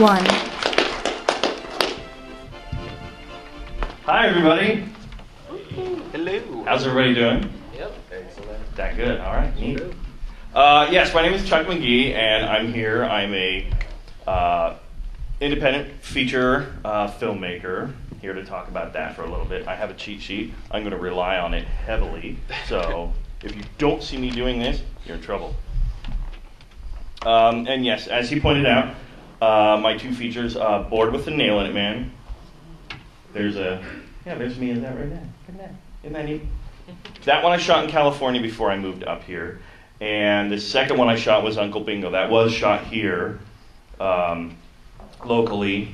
1. Hi, everybody. Hello. How's everybody doing? Yep. Excellent. That good. All right. Neat. Yes, my name is Chuck Magee, and I'm here. I'm a independent feature filmmaker. Here to talk about that for a little bit. I have a cheat sheet. I'm going to rely on it heavily. So if you don't see me doing this, you're in trouble. And yes, as he pointed out, my two features, Bored with the Nail in It Man. There's me. Is that right there? Look at that. Isn't that neat? That one I shot in California before I moved up here. And the second one I shot was Uncle Bingo. That was shot here locally.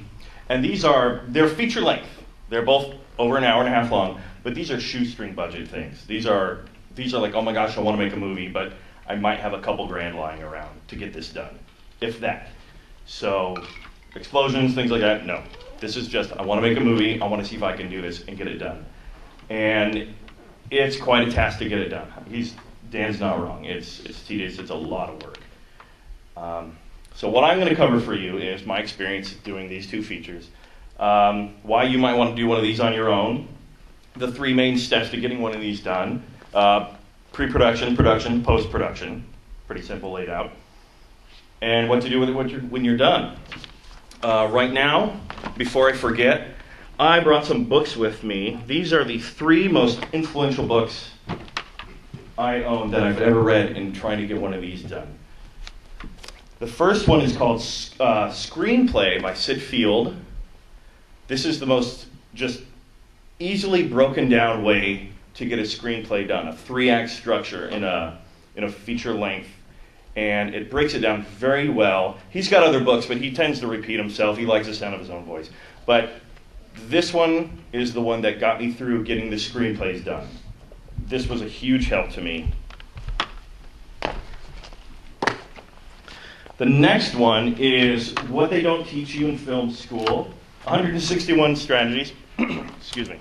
And they're feature length. They're both over an hour and a half long, but these are shoestring budget things. These are like, oh my gosh, I want to make a movie, but I might have a couple grand lying around to get this done, if that. So explosions, things like that, no. This is just, I want to make a movie, I want to see if I can do this and get it done. And it's quite a task to get it done. Dan's not wrong. It's tedious, it's a lot of work. So what I'm going to cover for you is my experience doing these two features. Why you might want to do one of these on your own, the three main steps to getting one of these done, pre-production, production, post-production, pretty simple laid out, and what to do with it when you're done. Right now, before I forget, I brought some books with me. These are the three most influential books I own that I've ever read in trying to get one of these done. The first one is called Screenplay by Sid Field. This is the most just easily broken down way to get a screenplay done, a 3-act structure in a feature length, and it breaks it down very well. He's got other books, but he tends to repeat himself. He likes the sound of his own voice. But this one is the one that got me through getting the screenplays done. This was a huge help to me. The next one is What They Don't Teach You in Film School, 161 strategies, excuse me,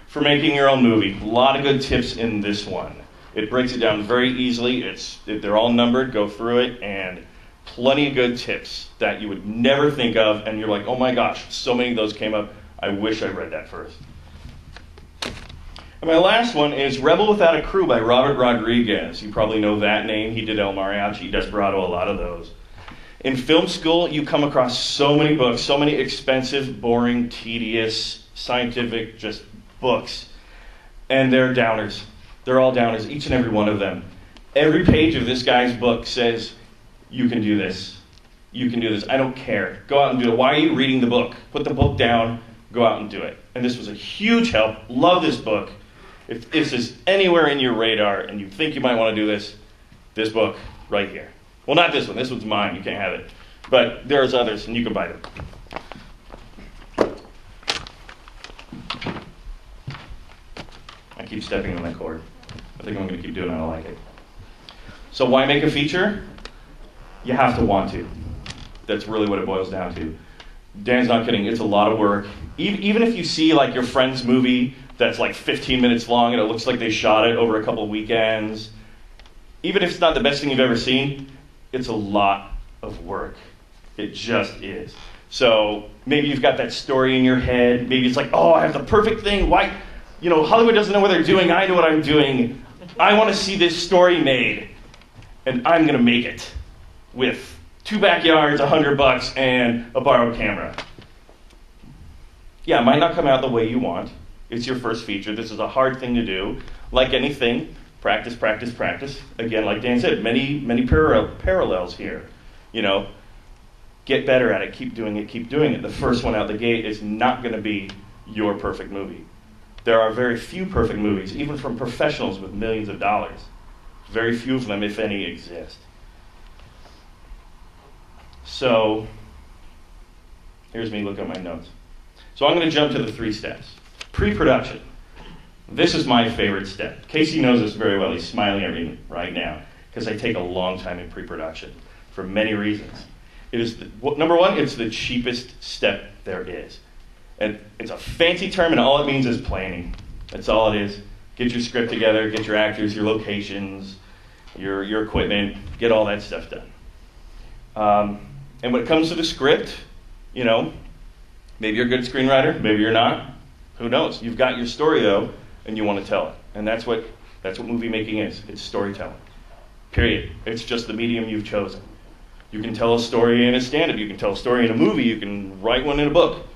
for making your own movie. A lot of good tips in this one. It breaks it down very easily. They're all numbered, go through it, and plenty of good tips that you would never think of, and you're like, oh my gosh, so many of those came up. I wish I read that first. And my last one is Rebel Without a Crew by Robert Rodriguez. You probably know that name. He did El Mariachi, Desperado, a lot of those. In film school, you come across so many books, so many expensive, boring, tedious, scientific, just books. And they're downers. They're all downers, each and every one of them. Every page of this guy's book says, you can do this. You can do this. I don't care. Go out and do it. Why are you reading the book? Put the book down, go out and do it. And this was a huge help. Love this book. If this is anywhere in your radar and you think you might want to do this book right here. Well, not this one. This one's mine. You can't have it. But there's others, and you can buy them. I keep stepping on that cord. I think I'm going to keep doing it. I don't like it. So why make a feature? You have to want to. That's really what it boils down to. Dan's not kidding. It's a lot of work. Even if you see like your friend's movie that's like 15 minutes long and it looks like they shot it over a couple of weekends, even if it's not the best thing you've ever seen, it's a lot of work. It just is. So maybe you've got that story in your head. Maybe it's like, oh, I have the perfect thing. Why? Hollywood doesn't know what they're doing. I know what I'm doing. I want to see this story made. And I'm going to make it with 2 backyards, $100, and a borrowed camera. Yeah, it might not come out the way you want. It's your first feature. This is a hard thing to do. Like anything, practice, practice, practice. Again, like Dan said, many parallels here. Get better at it. Keep doing it. Keep doing it. The first one out the gate is not going to be your perfect movie. There are very few perfect movies, even from professionals with millions of dollars. Very few of them, if any, exist. So, here's me looking at my notes. So I'm going to jump to the 3 steps. Pre-production. This is my favorite step. Casey knows this very well. He's smiling at me right now because I take a long time in pre-production for many reasons. It is number one, it's the cheapest step there is. And it's a fancy term, and all it means is planning. That's all it is. Get your script together, get your actors, your locations, your equipment, get all that stuff done. And when it comes to the script, You know, maybe you're a good screenwriter, maybe you're not. Who knows? You've got your story though, and you want to tell it. And that's what movie making is. It's storytelling. Period. It's just the medium you've chosen. You can tell a story in a stand-up. You can tell a story in a movie. You can write one in a book.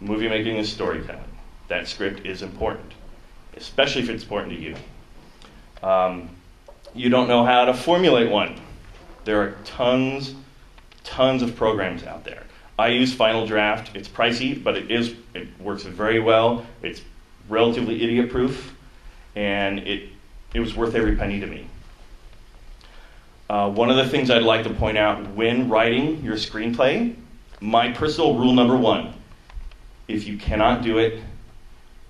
Movie making is storytelling. That script is important, especially if it's important to you. You don't know how to formulate one. There are tons of programs out there. I use Final Draft. It's pricey, but it works very well. It's relatively idiot-proof, and it was worth every penny to me. One of the things I'd like to point out when writing your screenplay, my personal rule number 1, if you cannot do it,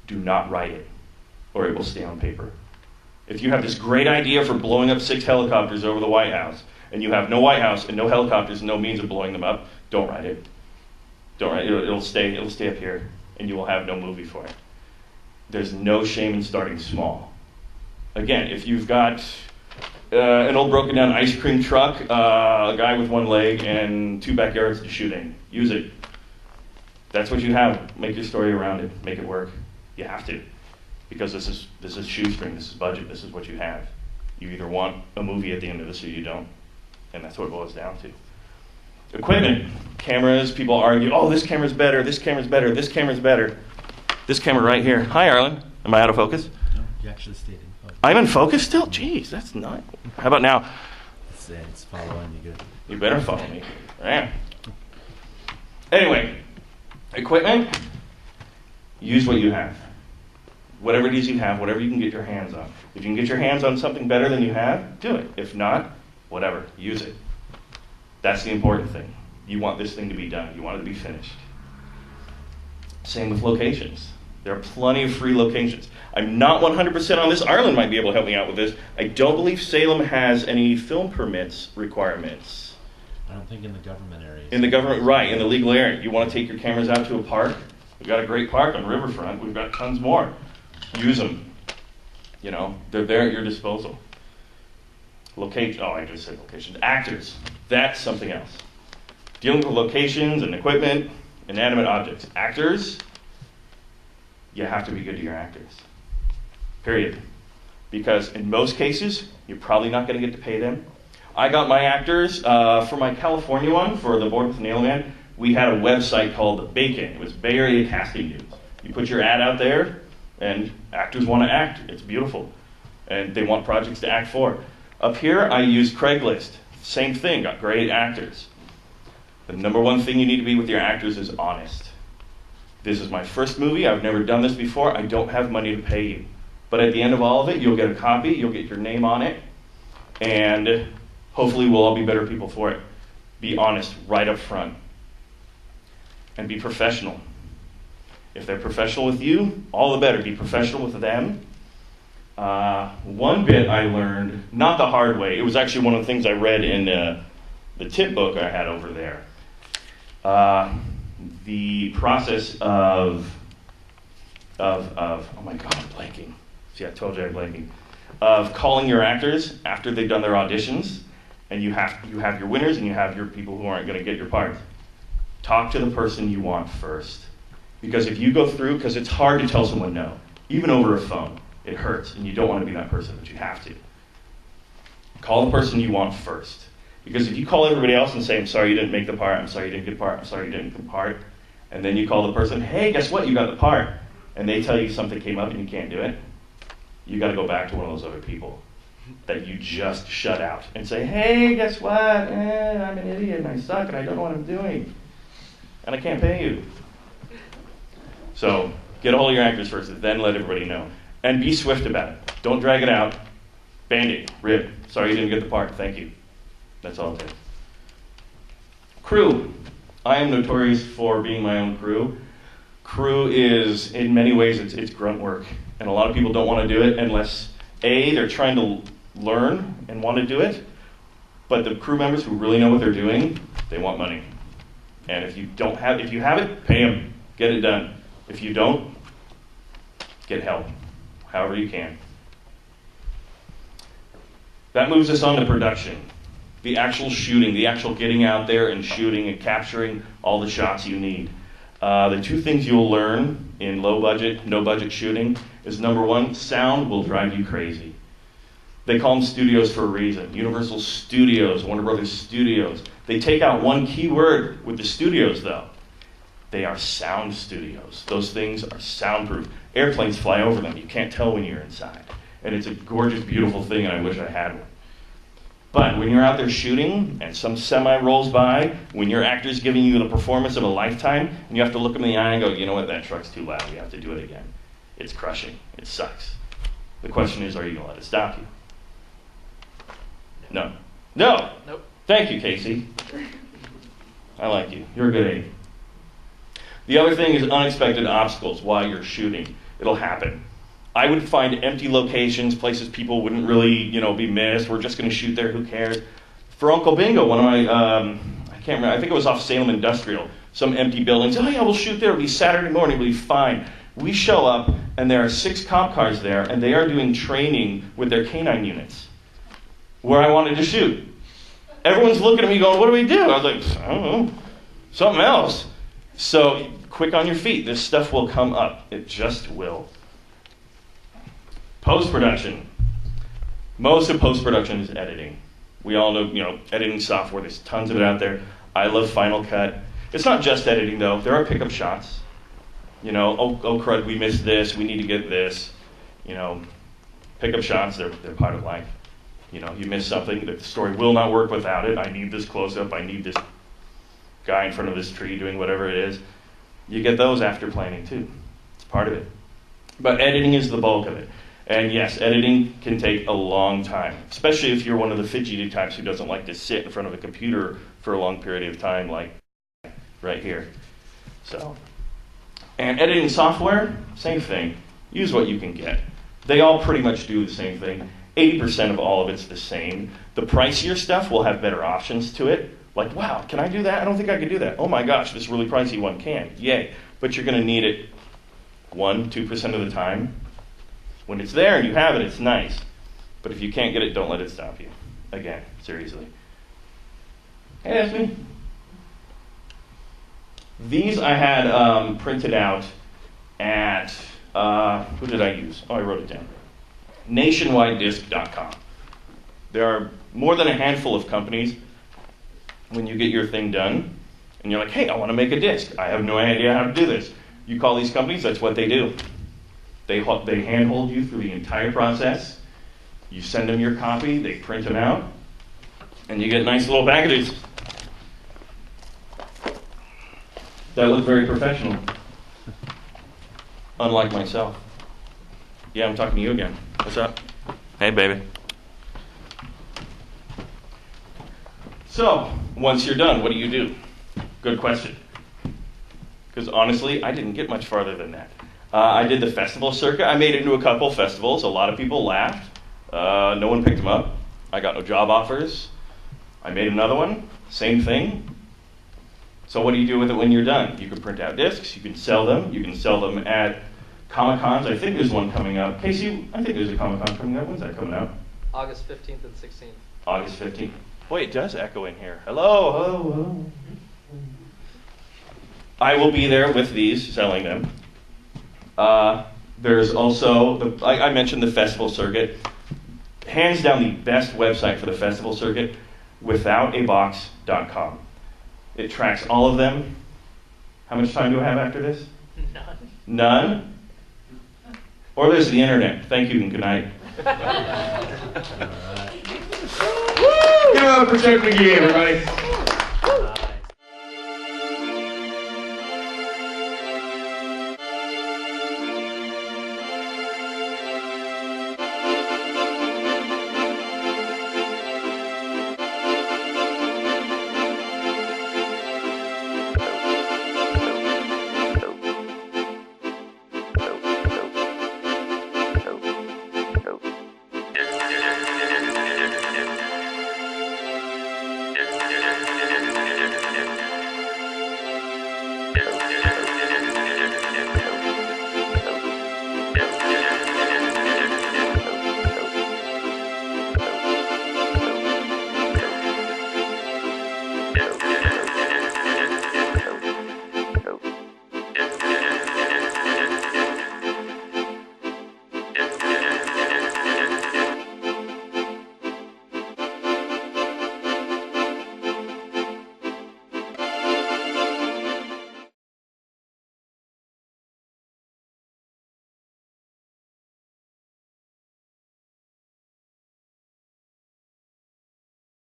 do not write it, or it will stay on paper. If you have this great idea for blowing up 6 helicopters over the White House, and you have no White House and no helicopters and no means of blowing them up, don't write it. Don't write it. It'll stay up here, and you will have no movie for it. There's no shame in starting small. Again, if you've got an old broken down ice cream truck, a guy with one leg, and 2 backyards to shoot in, use it. That's what you have. Make your story around it. Make it work. You have to, because this is shoestring. This is budget. This is what you have. You either want a movie at the end of this or you don't, and that's what it boils down to. Equipment, cameras. People argue, oh, this camera's better. This camera's better. This camera's better. This camera right here. Hi, Arlen. Am I out of focus? No, you actually stayed in focus. I'm in focus still? Jeez, that's not. How about now? It's following you good. You better follow me. I am. Anyway, equipment, use what you have. Whatever it is you have, whatever you can get your hands on. If you can get your hands on something better than you have, do it. If not, whatever, use it. That's the important thing. You want this thing to be done. You want it to be finished. Same with locations. There are plenty of free locations. I'm not 100% on this. Arlen might be able to help me out with this. I don't believe Salem has any film permits requirements. I don't think in the government areas. In the government, right, in the legal area. You want to take your cameras out to a park? We've got a great park on Riverfront. We've got tons more. Use them. You know, they're there at your disposal. I just said locations. Actors, that's something else. Dealing with locations and equipment, inanimate objects. Actors, you have to be good to your actors. Period. Because in most cases, you're probably not going to get to pay them. I got my actors, for my California one, for The Board with the Nail Man, we had a website called Bacon. It was Bay Area Casting News. You put your ad out there, and actors want to act. It's beautiful. And they want projects to act for. Up here, I use Craigslist. Same thing, got great actors. The number one thing you need to be with your actors is honest. This is my first movie. I've never done this before. I don't have money to pay you. But at the end of all of it, you'll get a copy. You'll get your name on it. And hopefully we'll all be better people for it. Be honest right up front. And be professional. If they're professional with you, all the better. Be professional with them. One bit I learned, not the hard way. It was actually one of the things I read in the tip book I had over there. The process of oh my God, I'm blanking. See, I told you I'm blanking. Of calling your actors after they've done their auditions, and you have your winners and you have your people who aren't going to get your part. Talk to the person you want first. Because if you go through, because it's hard to tell someone no, even over a phone. It hurts, and you don't want to be that person, but you have to. Call the person you want first. Because if you call everybody else and say, I'm sorry you didn't make the part, I'm sorry you didn't get the part, I'm sorry you didn't get the part, and then you call the person, hey, guess what, you got the part, and they tell you something came up and you can't do it, you got to go back to one of those other people that you just shut out and say, hey, guess what, I'm an idiot and I suck and I don't know what I'm doing, and I can't pay you. So get a hold of your actors first, and then let everybody know. And be swift about it. Don't drag it out. Band-Aid, rib. Sorry you didn't get the part. Thank you. That's all it is. Crew. I am notorious for being my own crew. Crew is, in many ways, it's grunt work. And a lot of people don't want to do it unless, A, they're trying to learn and want to do it. But the crew members who really know what they're doing, they want money. And if you have it, pay them. Get it done. If you don't, get help. However you can. That moves us on to production. The actual shooting, the actual getting out there and shooting and capturing all the shots you need. The two things you'll learn in low budget, no budget shooting is number one, sound will drive you crazy. They call them studios for a reason. Universal Studios, Warner Brothers Studios. They take out one key word with the studios though. They are sound studios. Those things are soundproof. Airplanes fly over them. You can't tell when you're inside. And it's a gorgeous, beautiful thing, and I wish I had one. But when you're out there shooting and some semi rolls by, when your actor's giving you the performance of a lifetime, and you have to look him in the eye and go, you know what, that truck's too loud, we have to do it again. It's crushing. It sucks. The question is, are you going to let it stop you? No. No! Nope. Thank you, Casey. I like you. You're a good aide. The other thing is unexpected obstacles while you're shooting. It'll happen. I would find empty locations, places people wouldn't really, be missed. We're just going to shoot there. Who cares? For Uncle Bingo, one of my, I can't remember. I think it was off Salem Industrial. Some empty buildings. Oh yeah, we'll shoot there. It'll be Saturday morning. It'll be fine. We show up, and there are 6 cop cars there, and they are doing training with their canine units where I wanted to shoot. Everyone's looking at me going, what do we do? I was like, I don't know. Something else. So quick on your feet. This stuff will come up. It just will. Post-production. Most of post-production is editing. We all know, editing software. There's tons of it out there. I love Final Cut. It's not just editing, though. There are pickup shots. Oh crud, we missed this. We need to get this. Pickup shots, they're part of life. You miss something. The story will not work without it. I need this close-up. I need this guy in front of this tree doing whatever it is. You get those after planning, too. It's part of it. But editing is the bulk of it. And yes, editing can take a long time, especially if you're one of the fidgety types who doesn't like to sit in front of a computer for a long period of time, like right here. And editing software, same thing. Use what you can get. They all pretty much do the same thing. 80% of all of it's the same. The pricier stuff will have better options to it. Like, wow, can I do that? I don't think I can do that. Oh my gosh, this really pricey one can. Yay. But you're going to need it 1-2% of the time. When it's there and you have it, it's nice. But if you can't get it, don't let it stop you. Again, seriously. Hey, that's me. These I had printed out at, who did I use? Oh, I wrote it down. NationwideDisc.com. There are more than a handful of companies when you get your thing done, and you're like, hey, I want to make a disc. I have no idea how to do this. You call these companies, that's what they do. They handhold you through the entire process. You send them your copy, they print them out, and you get nice little packages. That look very professional. Unlike myself. Yeah, I'm talking to you again. What's up? Hey, baby. So, once you're done, what do you do? Good question. Because honestly, I didn't get much farther than that. I did the festival circuit. I made it into a couple festivals. A lot of people laughed. No one picked them up. I got no job offers. I made another one. Same thing. So what do you do with it when you're done? You can print out discs. You can sell them. You can sell them at Comic-Cons. I think there's one coming up. Casey, I think there's a Comic-Con coming up. When's that coming out? August 15th and 16th. August 15th. Boy, it does echo in here. Hello, hello, hello. I will be there with these, selling them. There's also, I mentioned the festival circuit. Hands down the best website for the festival circuit, withoutabox.com. It tracks all of them. How much time do I have after this? None. None? Or there's the internet. Thank you and good night. Give it up for Chuck Magee, everybody.